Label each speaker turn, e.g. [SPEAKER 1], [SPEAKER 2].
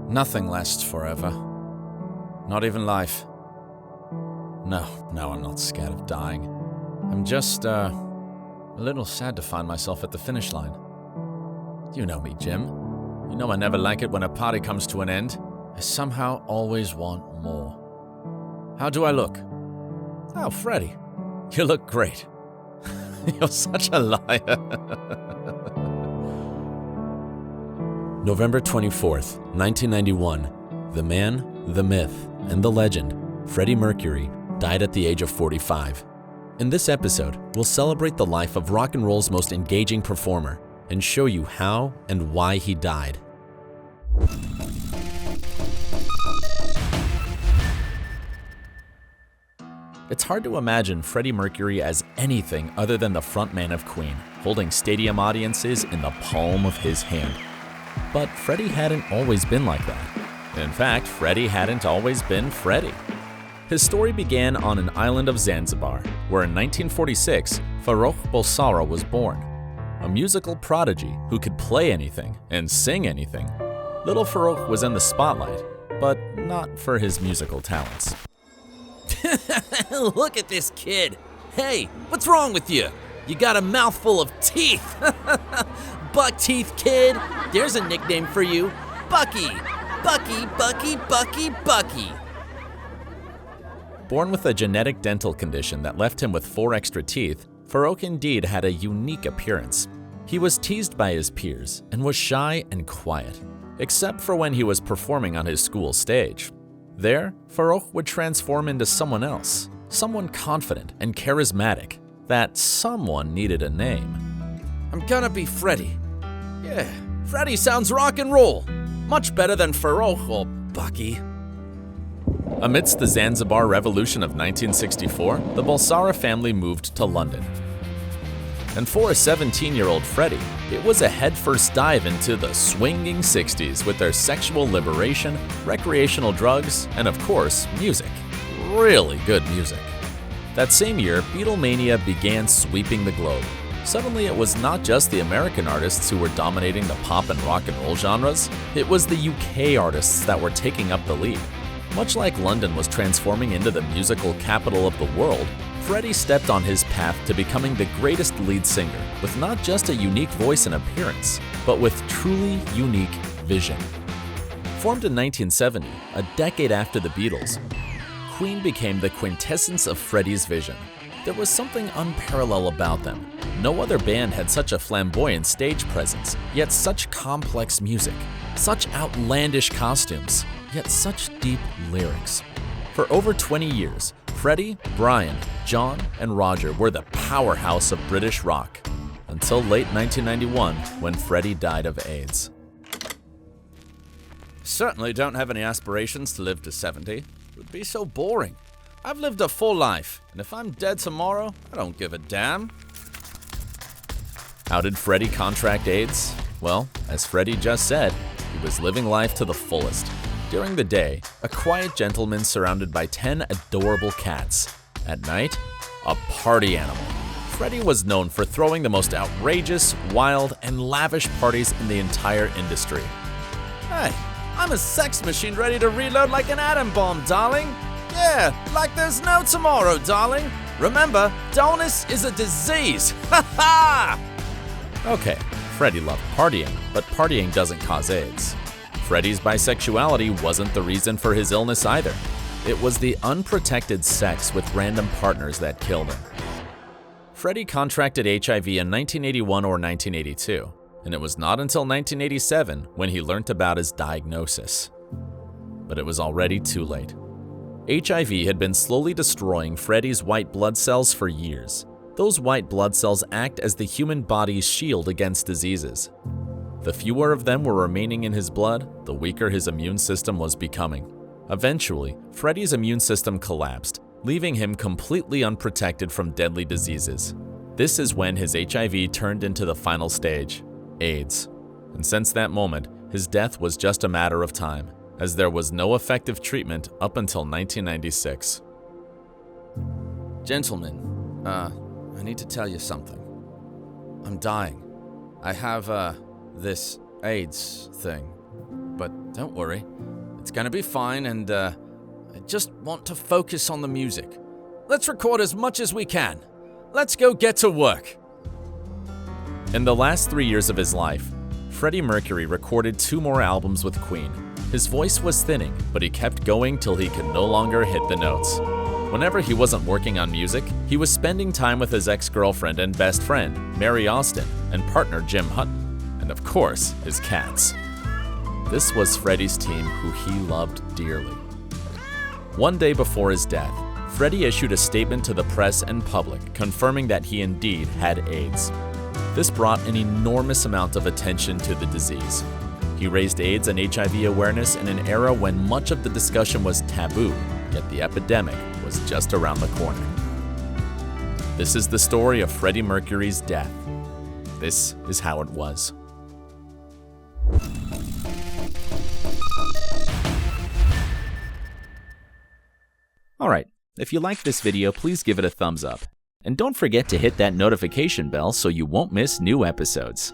[SPEAKER 1] Nothing lasts forever. Not even life. No, I'm not scared of dying. I'm just, a little sad to find myself at the finish line. You know me, Jim. You know I never like it when a party comes to an end. I somehow always want more. How do I look? Oh, Freddie, you look great. You're such a liar. November 24th, 1991. The man, the myth, and the legend, Freddie Mercury, died at the age of 45. In this episode, we'll celebrate the life of rock and roll's most engaging performer and show you how and why he died. It's hard to imagine Freddie Mercury as anything other than the frontman of Queen, holding stadium audiences in the palm of his hand. But Freddie hadn't always been like that. In fact, Freddie hadn't always been Freddie. His story began on an island of Zanzibar, where in 1946, Farrokh Bulsara was born. A musical prodigy who could play anything and sing anything. Little Farrokh was in the spotlight, but not for his musical talents.
[SPEAKER 2] Look at this kid. Hey, what's wrong with you? You got a mouthful of teeth. Buck teeth kid. There's a nickname for you. Bucky. Bucky.
[SPEAKER 1] Born with a genetic dental condition that left him with 4 extra teeth, Farrokh indeed had a unique appearance. He was teased by his peers and was shy and quiet, except for when he was performing on his school stage. There, Farrokh would transform into someone else, someone confident and charismatic. That someone needed a name.
[SPEAKER 2] I'm gonna be Freddie. Yeah, Freddie sounds rock and roll. Much better than Farrokh or Bucky.
[SPEAKER 1] Amidst the Zanzibar Revolution of 1964, the Bulsara family moved to London. And for a 17-year-old Freddie, it was a headfirst dive into the swinging 60s with their sexual liberation, recreational drugs, and of course, music. Really good music. That same year, Beatlemania began sweeping the globe. Suddenly, it was not just the American artists who were dominating the pop and rock and roll genres, it was the UK artists that were taking up the lead. Much like London was transforming into the musical capital of the world, Freddie stepped on his path to becoming the greatest lead singer with not just a unique voice and appearance, but with truly unique vision. Formed in 1970, a decade after the Beatles, Queen became the quintessence of Freddie's vision. There was something unparalleled about them. No other band had such a flamboyant stage presence, yet such complex music, such outlandish costumes, yet such deep lyrics. For over 20 years, Freddie, Brian, John, and Roger were the powerhouse of British rock, until late 1991 when Freddie died of AIDS.
[SPEAKER 2] Certainly don't have any aspirations to live to 70. It would be so boring. I've lived a full life, and if I'm dead tomorrow, I don't give a damn.
[SPEAKER 1] How did Freddie contract AIDS? Well, as Freddie just said, he was living life to the fullest. During the day, a quiet gentleman surrounded by 10 adorable cats. At night, a party animal. Freddie was known for throwing the most outrageous, wild, and lavish parties in the entire industry.
[SPEAKER 2] Hey, I'm a sex machine ready to reload like an atom bomb, darling. Yeah, like there's no tomorrow, darling. Remember, dullness is a disease. Ha ha!
[SPEAKER 1] Okay, Freddie loved partying, but partying doesn't cause AIDS. Freddie's bisexuality wasn't the reason for his illness either. It was the unprotected sex with random partners that killed him. Freddie contracted HIV in 1981 or 1982, and it was not until 1987 when he learned about his diagnosis. But it was already too late. HIV had been slowly destroying Freddie's white blood cells for years. Those white blood cells act as the human body's shield against diseases. The fewer of them were remaining in his blood, the weaker his immune system was becoming. Eventually, Freddie's immune system collapsed, leaving him completely unprotected from deadly diseases. This is when his HIV turned into the final stage, AIDS. And since that moment, his death was just a matter of time, as there was no effective treatment up until 1996.
[SPEAKER 2] Gentlemen, I need to tell you something. I'm dying. I have, this AIDS thing. but don't worry. It's gonna be fine, and I just want to focus on the music. Let's record as much as we can. Let's go get to work.
[SPEAKER 1] In the last 3 years of his life, Freddie Mercury recorded 2 more albums with Queen. His voice was thinning, but he kept going till he could no longer hit the notes. Whenever he wasn't working on music, he was spending time with his ex-girlfriend and best friend, Mary Austin, and partner Jim Hutton, and of course, his cats. This was Freddie's team, who he loved dearly. One day before his death, Freddie issued a statement to the press and public confirming that he indeed had AIDS. This brought an enormous amount of attention to the disease. He raised AIDS and HIV awareness in an era when much of the discussion was taboo, yet the epidemic was just around the corner. This is the story of Freddie Mercury's death. This is how it was. Alright, if you liked this video, please give it a thumbs up. And don't forget to hit that notification bell so you won't miss new episodes.